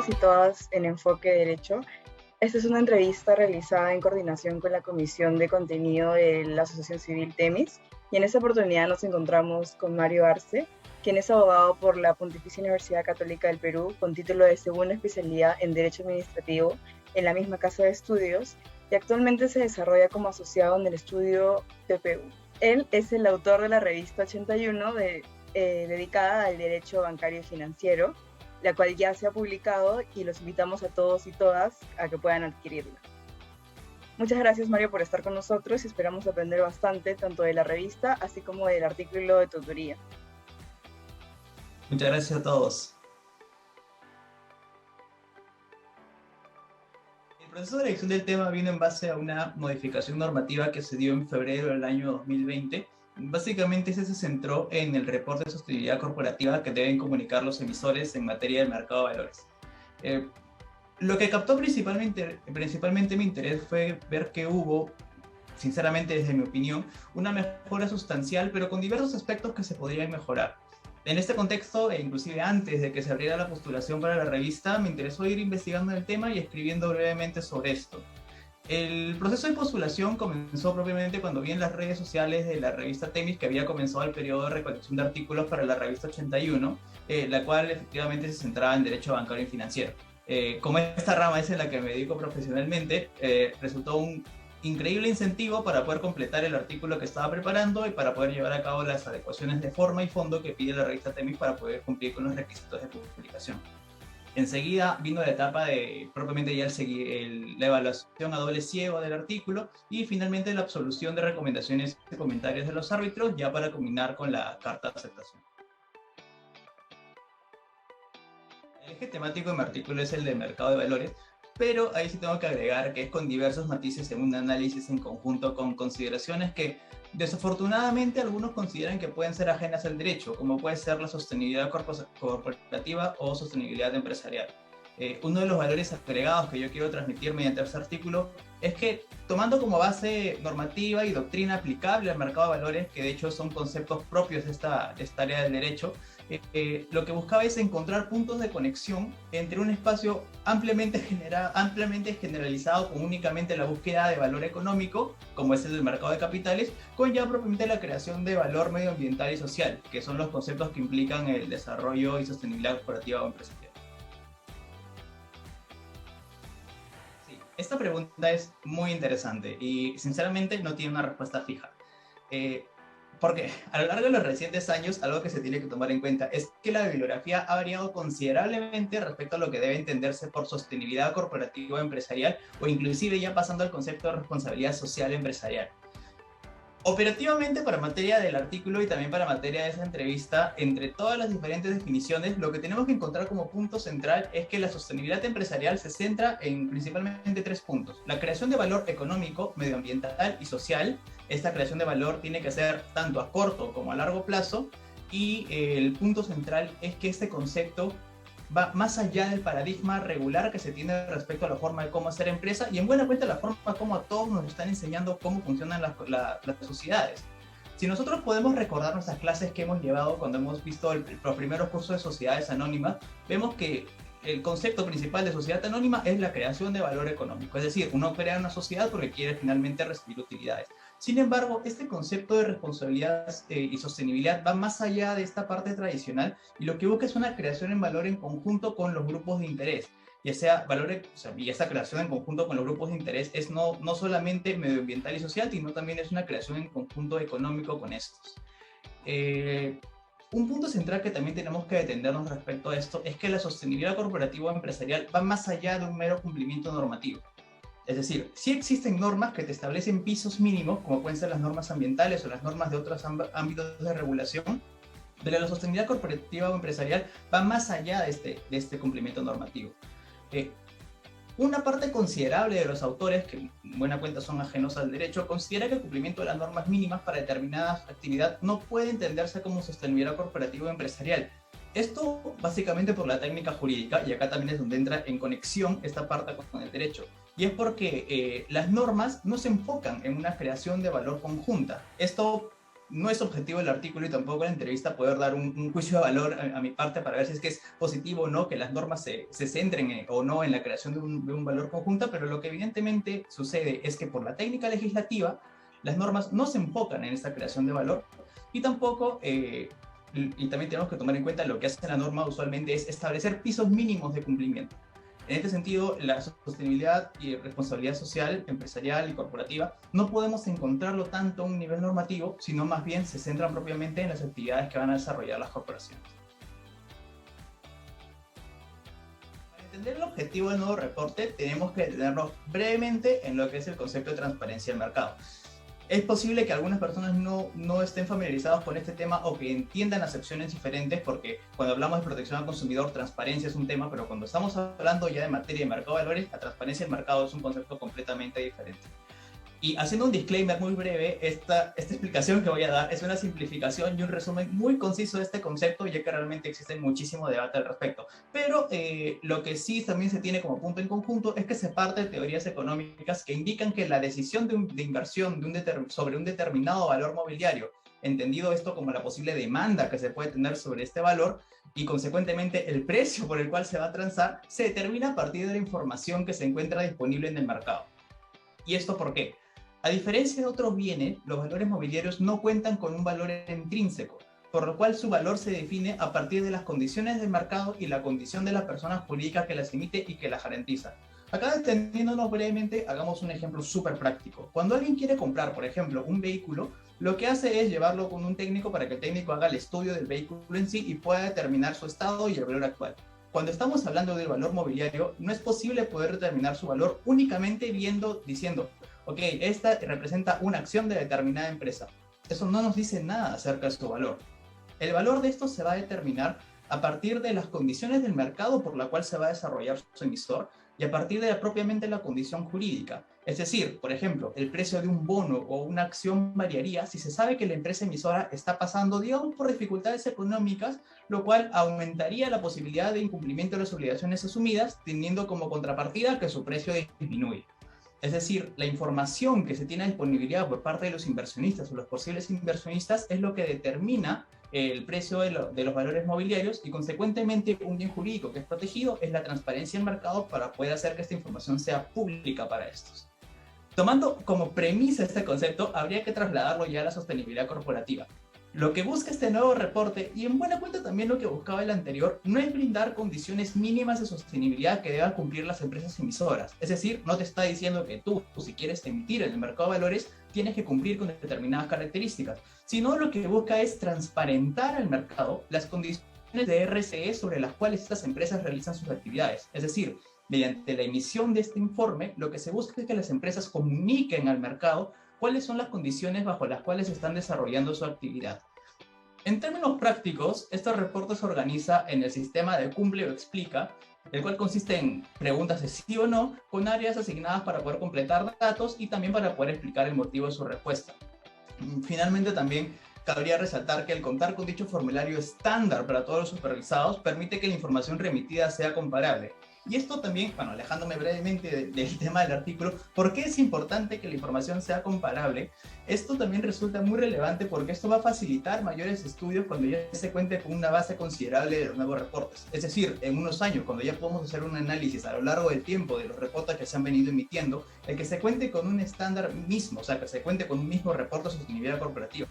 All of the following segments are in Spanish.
todos y todas en Enfoque Derecho. Esta es una entrevista realizada en coordinación con la Comisión de Contenido de la Asociación Civil Temis, y en esta oportunidad nos encontramos con Mario Arce, quien es abogado por la Pontificia Universidad Católica del Perú, con título de segunda especialidad en Derecho Administrativo en la misma casa de estudios, y actualmente se desarrolla como asociado en el estudio PPU. Él es el autor de la revista 81 dedicada al derecho bancario y financiero, la cual ya se ha publicado y los invitamos a todos y todas a que puedan adquirirla. Muchas gracias, Mario, por estar con nosotros y esperamos aprender bastante tanto de la revista así como del artículo de tu autoría. Muchas gracias a todos. El proceso de elección del tema vino en base a una modificación normativa que se dio en febrero del año 2020. Básicamente se centró en el reporte de sostenibilidad corporativa que deben comunicar los emisores en materia del mercado de valores. Lo que captó principalmente mi interés fue ver que hubo, sinceramente desde mi opinión, una mejora sustancial, pero con diversos aspectos que se podrían mejorar. En este contexto, e inclusive antes de que se abriera la postulación para la revista, me interesó ir investigando el tema y escribiendo brevemente sobre esto. El proceso de postulación comenzó propiamente cuando vi en las redes sociales de la revista Temis que había comenzado el periodo de recolección de artículos para la revista 81, la cual efectivamente se centraba en derecho bancario y financiero. Como esta rama es en la que me dedico profesionalmente, resultó un increíble incentivo para poder completar el artículo que estaba preparando y para poder llevar a cabo las adecuaciones de forma y fondo que pide la revista Temis para poder cumplir con los requisitos de publicación. Enseguida vino la etapa de propiamente ya la evaluación a doble ciego del artículo y finalmente la absolución de recomendaciones y comentarios de los árbitros ya para culminar con la carta de aceptación. El eje temático de mi artículo es el de mercado de valores, pero ahí sí tengo que agregar que es con diversos matices en un análisis en conjunto con consideraciones que desafortunadamente algunos consideran que pueden ser ajenas al derecho, como puede ser la sostenibilidad corporativa o sostenibilidad empresarial. Uno de los valores agregados que yo quiero transmitir mediante este artículo es que, tomando como base normativa y doctrina aplicable al mercado de valores, que de hecho son conceptos propios de esta área del derecho, lo que buscaba es encontrar puntos de conexión entre un espacio ampliamente generalizado con únicamente la búsqueda de valor económico, como es el del mercado de capitales, con ya propiamente la creación de valor medioambiental y social, que son los conceptos que implican el desarrollo y sostenibilidad corporativa o empresarial. Sí, esta pregunta es muy interesante y sinceramente no tiene una respuesta fija. Porque a lo largo de los recientes años, algo que se tiene que tomar en cuenta es que la bibliografía ha variado considerablemente respecto a lo que debe entenderse por sostenibilidad corporativa empresarial o inclusive ya pasando al concepto de responsabilidad social empresarial. Operativamente, para materia del artículo y también para materia de esa entrevista, entre todas las diferentes definiciones, lo que tenemos que encontrar como punto central es que la sostenibilidad empresarial se centra en principalmente tres puntos: la creación de valor económico, medioambiental y social. Esta creación de valor tiene que ser tanto a corto como a largo plazo, y el punto central es que este concepto va más allá del paradigma regular que se tiene respecto a la forma de cómo hacer empresa y en buena cuenta la forma como a todos nos están enseñando cómo funcionan las sociedades. Si nosotros podemos recordar nuestras clases que hemos llevado cuando hemos visto los primeros cursos de sociedades anónimas, vemos que el concepto principal de sociedad anónima es la creación de valor económico, es decir, uno crea una sociedad porque quiere finalmente recibir utilidades. Sin embargo, este concepto de responsabilidad y sostenibilidad va más allá de esta parte tradicional y lo que busca es una creación en valor en conjunto con los grupos de interés, ya sea y esta creación en conjunto con los grupos de interés es no solamente medioambiental y social, sino también es una creación en conjunto económico con estos. Un punto central que también tenemos que detenernos respecto a esto es que la sostenibilidad corporativa o empresarial va más allá de un mero cumplimiento normativo. Es decir, sí existen normas que te establecen pisos mínimos, como pueden ser las normas ambientales o las normas de otros ámbitos de regulación, pero la sostenibilidad corporativa o empresarial va más allá de este cumplimiento normativo. Una parte considerable de los autores, que en buena cuenta son ajenos al derecho, considera que el cumplimiento de las normas mínimas para determinada actividad no puede entenderse como sostenibilidad corporativa o empresarial. Esto básicamente por la técnica jurídica, y acá también es donde entra en conexión esta parte con el derecho. Y es porque las normas no se enfocan en una creación de valor conjunta. Esto no es objetivo el artículo y tampoco la entrevista poder dar un juicio de valor a mi parte para ver si es que es positivo o no que las normas se centren o no en la creación de un valor conjunto, pero lo que evidentemente sucede es que por la técnica legislativa las normas no se enfocan en esta creación de valor y tampoco, y también tenemos que tomar en cuenta lo que hace la norma usualmente es establecer pisos mínimos de cumplimiento. En este sentido, la sostenibilidad y responsabilidad social, empresarial y corporativa no podemos encontrarlo tanto a un nivel normativo, sino más bien se centran propiamente en las actividades que van a desarrollar las corporaciones. Para entender el objetivo del nuevo reporte, tenemos que detenernos brevemente en lo que es el concepto de transparencia del mercado. Es posible que algunas personas no estén familiarizados con este tema o que entiendan acepciones diferentes porque cuando hablamos de protección al consumidor, transparencia es un tema, pero cuando estamos hablando ya de materia de mercado de valores, la transparencia del mercado es un concepto completamente diferente. Y haciendo un disclaimer muy breve, esta explicación que voy a dar es una simplificación y un resumen muy conciso de este concepto, ya que realmente existe muchísimo debate al respecto. Pero lo que sí también se tiene como punto en conjunto es que se parte de teorías económicas que indican que la decisión de inversión sobre un determinado valor mobiliario, entendido esto como la posible demanda que se puede tener sobre este valor, y consecuentemente el precio por el cual se va a transar, se determina a partir de la información que se encuentra disponible en el mercado. ¿Y esto por qué? A diferencia de otros bienes, los valores mobiliarios no cuentan con un valor intrínseco, por lo cual su valor se define a partir de las condiciones del mercado y la condición de la persona jurídica que las emite y que las garantiza. Acá, entendiéndonos brevemente, hagamos un ejemplo súper práctico. Cuando alguien quiere comprar, por ejemplo, un vehículo, lo que hace es llevarlo con un técnico para que el técnico haga el estudio del vehículo en sí y pueda determinar su estado y el valor actual. Cuando estamos hablando del valor mobiliario, no es posible poder determinar su valor únicamente diciendo, ok, esta representa una acción de determinada empresa. Eso no nos dice nada acerca de su valor. El valor de esto se va a determinar a partir de las condiciones del mercado por la cual se va a desarrollar su emisor y a partir de propiamente la condición jurídica. Es decir, por ejemplo, el precio de un bono o una acción variaría si se sabe que la empresa emisora está pasando, digamos, por dificultades económicas, lo cual aumentaría la posibilidad de incumplimiento de las obligaciones asumidas, teniendo como contrapartida que su precio disminuye. Es decir, la información que se tiene a disponibilidad por parte de los inversionistas o los posibles inversionistas es lo que determina el precio de los valores mobiliarios y consecuentemente un bien jurídico que es protegido es la transparencia en mercado para poder hacer que esta información sea pública para estos. Tomando como premisa este concepto, habría que trasladarlo ya a la sostenibilidad corporativa. Lo que busca este nuevo reporte, y en buena cuenta también lo que buscaba el anterior, no es brindar condiciones mínimas de sostenibilidad que deban cumplir las empresas emisoras. Es decir, no te está diciendo que tú, si quieres emitir en el mercado de valores, tienes que cumplir con determinadas características, sino lo que busca es transparentar al mercado las condiciones de RCE sobre las cuales estas empresas realizan sus actividades. Es decir, mediante la emisión de este informe, lo que se busca es que las empresas comuniquen al mercado cuáles son las condiciones bajo las cuales están desarrollando su actividad. En términos prácticos, este reporte se organiza en el sistema de cumple o explica, el cual consiste en preguntas de sí o no, con áreas asignadas para poder completar datos y también para poder explicar el motivo de su respuesta. Finalmente, también cabría resaltar que el contar con dicho formulario estándar para todos los supervisados permite que la información remitida sea comparable. Y esto también, bueno, alejándome brevemente del tema del artículo, ¿por qué es importante que la información sea comparable? Esto también resulta muy relevante porque esto va a facilitar mayores estudios cuando ya se cuente con una base considerable de los nuevos reportes. Es decir, en unos años, cuando ya podamos hacer un análisis a lo largo del tiempo de los reportes que se han venido emitiendo, el que se cuente con un estándar mismo, o sea, que se cuente con un mismo reporte de sostenibilidad corporativa,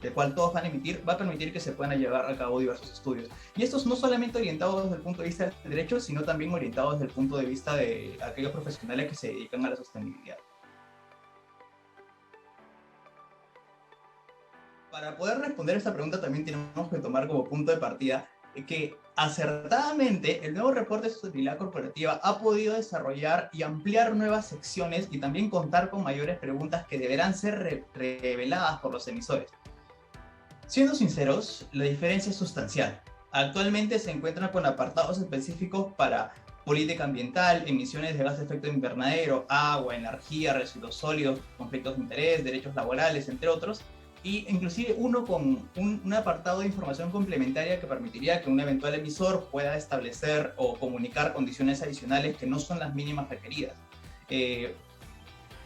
del cual todos van a emitir, va a permitir que se puedan llevar a cabo diversos estudios. Y estos no solamente orientados desde el punto de vista del derecho, sino también orientados desde el punto de vista de aquellos profesionales que se dedican a la sostenibilidad. Para poder responder esta pregunta también tenemos que tomar como punto de partida que acertadamente el nuevo reporte de sostenibilidad corporativa ha podido desarrollar y ampliar nuevas secciones y también contar con mayores preguntas que deberán ser reveladas por los emisores. Siendo sinceros, la diferencia es sustancial. Actualmente se encuentran con apartados específicos para política ambiental, emisiones de gases de efecto invernadero, agua, energía, residuos sólidos, conflictos de interés, derechos laborales, entre otros, y inclusive uno con un apartado de información complementaria que permitiría que un eventual emisor pueda establecer o comunicar condiciones adicionales que no son las mínimas requeridas.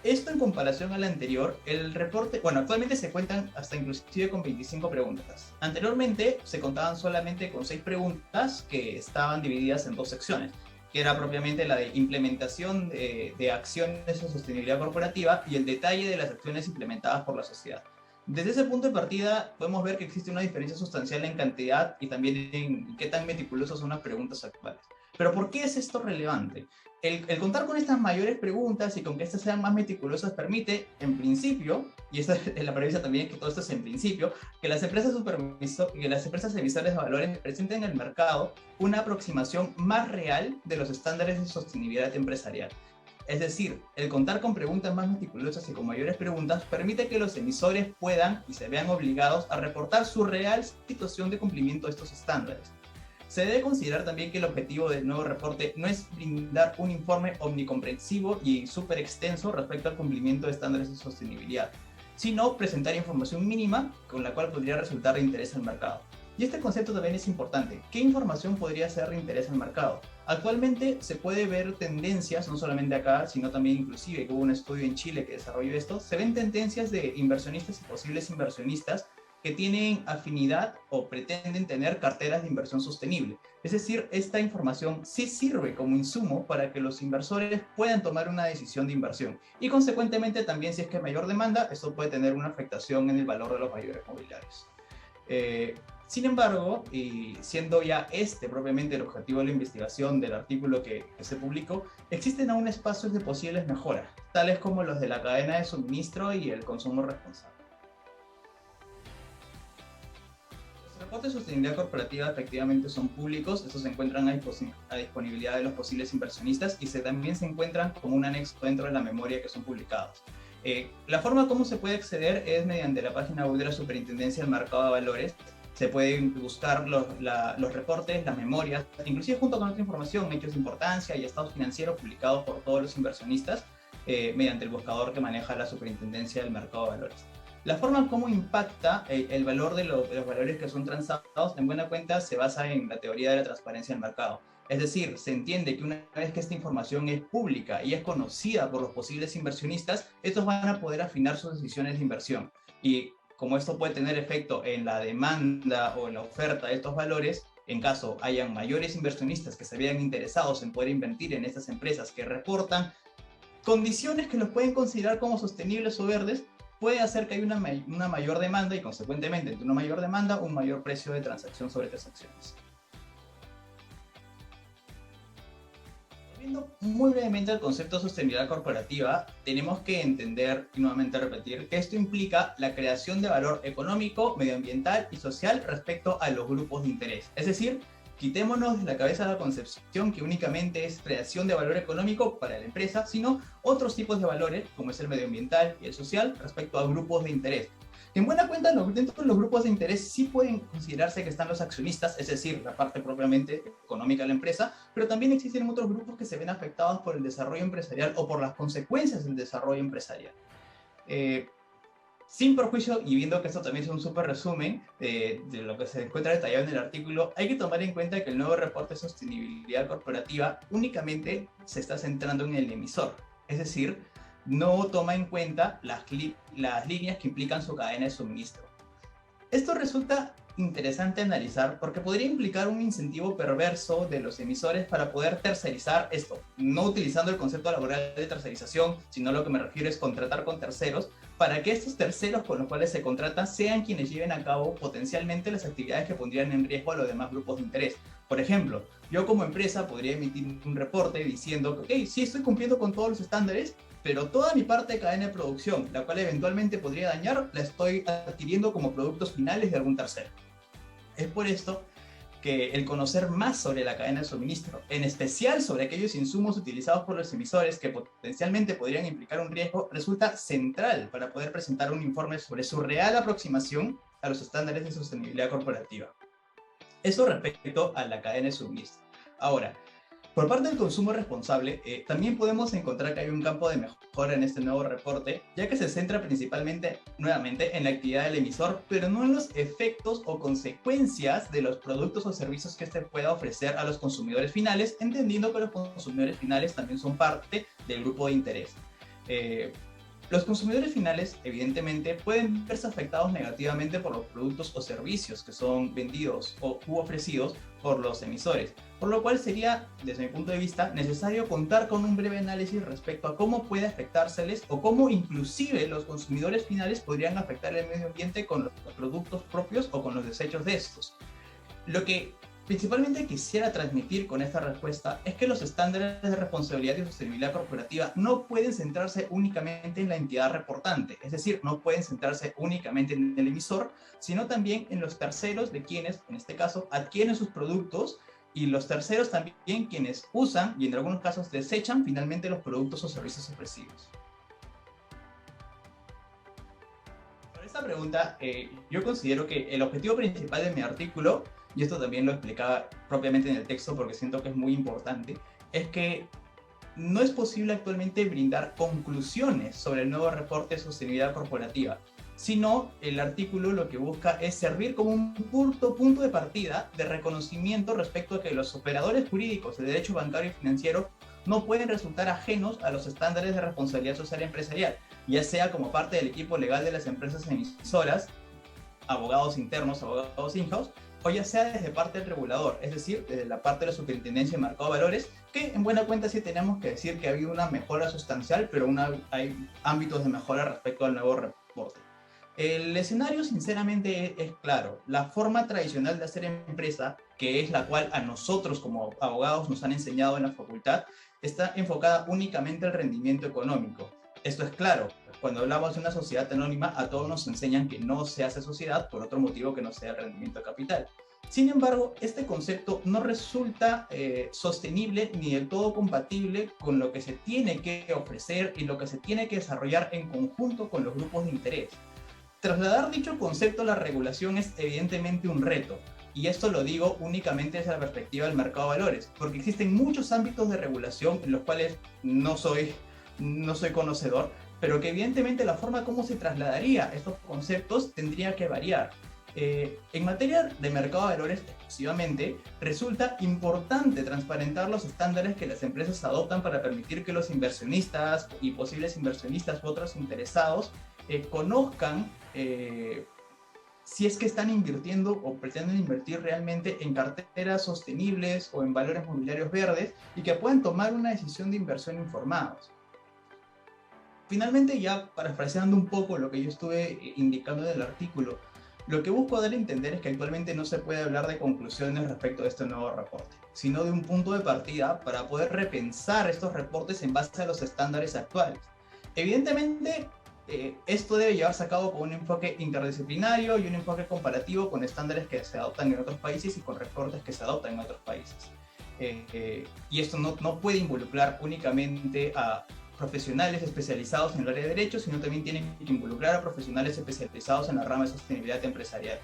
Esto en comparación al anterior, el reporte, bueno, actualmente se cuentan hasta inclusive con 25 preguntas. Anteriormente se contaban solamente con 6 preguntas que estaban divididas en 2 secciones, que era propiamente la de implementación de acciones de sostenibilidad corporativa y el detalle de las acciones implementadas por la sociedad. Desde ese punto de partida podemos ver que existe una diferencia sustancial en cantidad y también en qué tan meticulosas son las preguntas actuales. Pero ¿por qué es esto relevante? El contar con estas mayores preguntas y con que estas sean más meticulosas permite, en principio, y esta es la premisa también que todo esto es en principio, que las empresas emisoras de valores presenten en el mercado una aproximación más real de los estándares de sostenibilidad empresarial. Es decir, el contar con preguntas más meticulosas y con mayores preguntas permite que los emisores puedan y se vean obligados a reportar su real situación de cumplimiento de estos estándares. Se debe considerar también que el objetivo del nuevo reporte no es brindar un informe omnicomprensivo y súper extenso respecto al cumplimiento de estándares de sostenibilidad, sino presentar información mínima con la cual podría resultar de interés al mercado. Y este concepto también es importante. ¿Qué información podría ser de interés al mercado? Actualmente se puede ver tendencias, no solamente acá, sino también inclusive, que hubo un estudio en Chile que desarrolló esto, se ven tendencias de inversionistas y posibles inversionistas que tienen afinidad o pretenden tener carteras de inversión sostenible. Es decir, esta información sí sirve como insumo para que los inversores puedan tomar una decisión de inversión. Y consecuentemente también si es que hay mayor demanda, esto puede tener una afectación en el valor de los valores mobiliarios. Sin embargo, y siendo ya este propiamente el objetivo de la investigación del artículo que se publicó, existen aún espacios de posibles mejoras, tales como los de la cadena de suministro y el consumo responsable. Los reportes de sostenibilidad corporativa efectivamente son públicos, estos se encuentran a disponibilidad de los posibles inversionistas y también se encuentran como un anexo dentro de la memoria que son publicados. La forma como se puede acceder es mediante la página web de la Superintendencia del Mercado de Valores. Se pueden buscar los reportes, las memorias, inclusive junto con otra información, hechos de importancia y estados financieros publicados por todos los inversionistas mediante el buscador que maneja la Superintendencia del Mercado de Valores. La forma como impacta el valor de los valores que son transados, en buena cuenta, se basa en la teoría de la transparencia del mercado. Es decir, se entiende que una vez que esta información es pública y es conocida por los posibles inversionistas, estos van a poder afinar sus decisiones de inversión. Y como esto puede tener efecto en la demanda o en la oferta de estos valores, en caso hayan mayores inversionistas que se vean interesados en poder invertir en estas empresas que reportan condiciones que los pueden considerar como sostenibles o verdes, puede hacer que haya una mayor demanda y consecuentemente, entre una mayor demanda, un mayor precio de transacción sobre estas acciones. Viendo muy brevemente el concepto de sostenibilidad corporativa, tenemos que entender y nuevamente repetir que esto implica la creación de valor económico, medioambiental y social respecto a los grupos de interés. Es decir, quitémonos de la cabeza la concepción que únicamente es creación de valor económico para la empresa, sino otros tipos de valores, como es el medioambiental y el social, respecto a grupos de interés. En buena cuenta, dentro de los grupos de interés sí pueden considerarse que están los accionistas, es decir, la parte propiamente económica de la empresa, pero también existen otros grupos que se ven afectados por el desarrollo empresarial o por las consecuencias del desarrollo empresarial. Sin perjuicio, y viendo que esto también es un súper resumen de lo que se encuentra detallado en el artículo, hay que tomar en cuenta que el nuevo reporte de sostenibilidad corporativa únicamente se está centrando en el emisor, es decir, no toma en cuenta las líneas que implican su cadena de suministro. Esto resulta interesante analizar porque podría implicar un incentivo perverso de los emisores para poder tercerizar esto, no utilizando el concepto laboral de tercerización, sino lo que me refiero es contratar con terceros, para que estos terceros con los cuales se contratan sean quienes lleven a cabo potencialmente las actividades que pondrían en riesgo a los demás grupos de interés. Por ejemplo, yo como empresa podría emitir un reporte diciendo que, ok, sí estoy cumpliendo con todos los estándares, pero toda mi parte de cadena de producción, la cual eventualmente podría dañar, la estoy adquiriendo como productos finales de algún tercero. Es por esto que el conocer más sobre la cadena de suministro, en especial sobre aquellos insumos utilizados por los emisores que potencialmente podrían implicar un riesgo, resulta central para poder presentar un informe sobre su real aproximación a los estándares de sostenibilidad corporativa. Eso respecto a la cadena de suministro. Ahora, por parte del consumo responsable, también podemos encontrar que hay un campo de mejora en este nuevo reporte, ya que se centra principalmente, nuevamente, en la actividad del emisor, pero no en los efectos o consecuencias de los productos o servicios que éste pueda ofrecer a los consumidores finales, entendiendo que los consumidores finales también son parte del grupo de interés. Los consumidores finales, evidentemente, pueden verse afectados negativamente por los productos o servicios que son vendidos u ofrecidos por los emisores, por lo cual sería, desde mi punto de vista, necesario contar con un breve análisis respecto a cómo puede afectárseles o cómo inclusive los consumidores finales podrían afectar el medio ambiente con los productos propios o con los desechos de estos. Lo que principalmente quisiera transmitir con esta respuesta es que los estándares de responsabilidad y sostenibilidad corporativa no pueden centrarse únicamente en la entidad reportante, es decir, no pueden centrarse únicamente en el emisor, sino también en los terceros de quienes, en este caso, adquieren sus productos y los terceros también quienes usan y en algunos casos desechan finalmente los productos o servicios ofrecidos. Para esta pregunta, yo considero que el objetivo principal de mi artículo, y esto también lo explicaba propiamente en el texto porque siento que es muy importante, es que no es posible actualmente brindar conclusiones sobre el nuevo reporte de sostenibilidad corporativa, sino el artículo lo que busca es servir como un punto de partida de reconocimiento respecto a que los operadores jurídicos de derecho bancario y financiero no pueden resultar ajenos a los estándares de responsabilidad social empresarial, ya sea como parte del equipo legal de las empresas emisoras, abogados internos, abogados in-house, o ya sea desde parte del regulador, es decir, desde la parte de la Superintendencia de Mercado de Valores, que en buena cuenta sí tenemos que decir que ha habido una mejora sustancial, pero hay ámbitos de mejora respecto al nuevo reporte. El escenario sinceramente es claro. La forma tradicional de hacer empresa, que es la cual a nosotros como abogados nos han enseñado en la facultad, está enfocada únicamente al rendimiento económico. Esto es claro. Cuando hablamos de una sociedad anónima, a todos nos enseñan que no se hace sociedad por otro motivo que no sea el rendimiento de capital. Sin embargo, este concepto no resulta sostenible ni del todo compatible con lo que se tiene que ofrecer y lo que se tiene que desarrollar en conjunto con los grupos de interés. Trasladar dicho concepto a la regulación es evidentemente un reto, y esto lo digo únicamente desde la perspectiva del mercado de valores, porque existen muchos ámbitos de regulación en los cuales no soy conocedor, pero que evidentemente la forma como se trasladaría estos conceptos tendría que variar. En materia de mercado de valores exclusivamente, resulta importante transparentar los estándares que las empresas adoptan para permitir que los inversionistas y posibles inversionistas u otros interesados conozcan si es que están invirtiendo o pretenden invertir realmente en carteras sostenibles o en valores mobiliarios verdes y que puedan tomar una decisión de inversión informados. Finalmente, ya parafraseando un poco lo que yo estuve indicando en el artículo, lo que busco dar a entender es que actualmente no se puede hablar de conclusiones respecto a este nuevo reporte, sino de un punto de partida para poder repensar estos reportes en base a los estándares actuales. Evidentemente, esto debe llevarse a cabo con un enfoque interdisciplinario y un enfoque comparativo con estándares que se adoptan en otros países y con reportes que se adoptan en otros países. Y esto no puede involucrar únicamente a profesionales especializados en el área de derecho, sino también tienen que involucrar a profesionales especializados en la rama de sostenibilidad empresarial.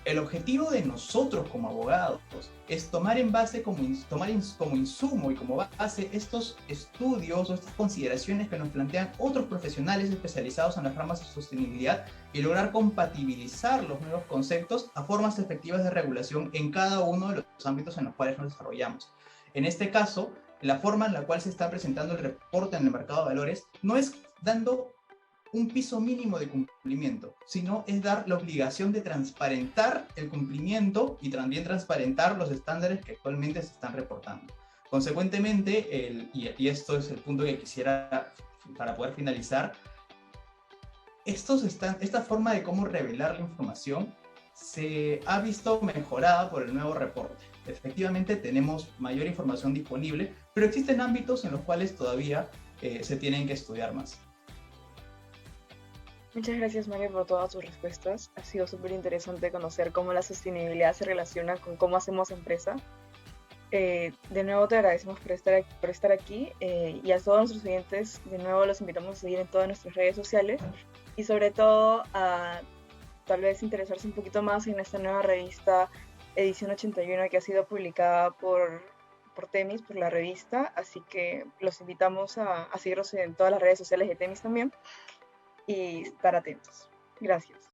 El objetivo de nosotros como abogados es tomar como insumo y como base estos estudios o estas consideraciones que nos plantean otros profesionales especializados en las ramas de sostenibilidad y lograr compatibilizar los nuevos conceptos a formas efectivas de regulación en cada uno de los ámbitos en los cuales nos desarrollamos. En este caso, la forma en la cual se está presentando el reporte en el mercado de valores no es dando un piso mínimo de cumplimiento, sino es dar la obligación de transparentar el cumplimiento y también transparentar los estándares que actualmente se están reportando. Consecuentemente, y esto es el punto que quisiera para poder finalizar, esta forma de cómo revelar la información se ha visto mejorada por el nuevo reporte. Efectivamente tenemos mayor información disponible, pero existen ámbitos en los cuales todavía se tienen que estudiar más. Muchas gracias, Mario, por todas tus respuestas. Ha sido súper interesante conocer cómo la sostenibilidad se relaciona con cómo hacemos empresa. De nuevo te agradecemos por estar aquí y a todos nuestros oyentes, de nuevo los invitamos a seguir en todas nuestras redes sociales y sobre todo a tal vez interesarse un poquito más en esta nueva revista edición 81 que ha sido publicada por Temis, por la revista, así que los invitamos a seguirnos en todas las redes sociales de Temis también y estar atentos. Gracias.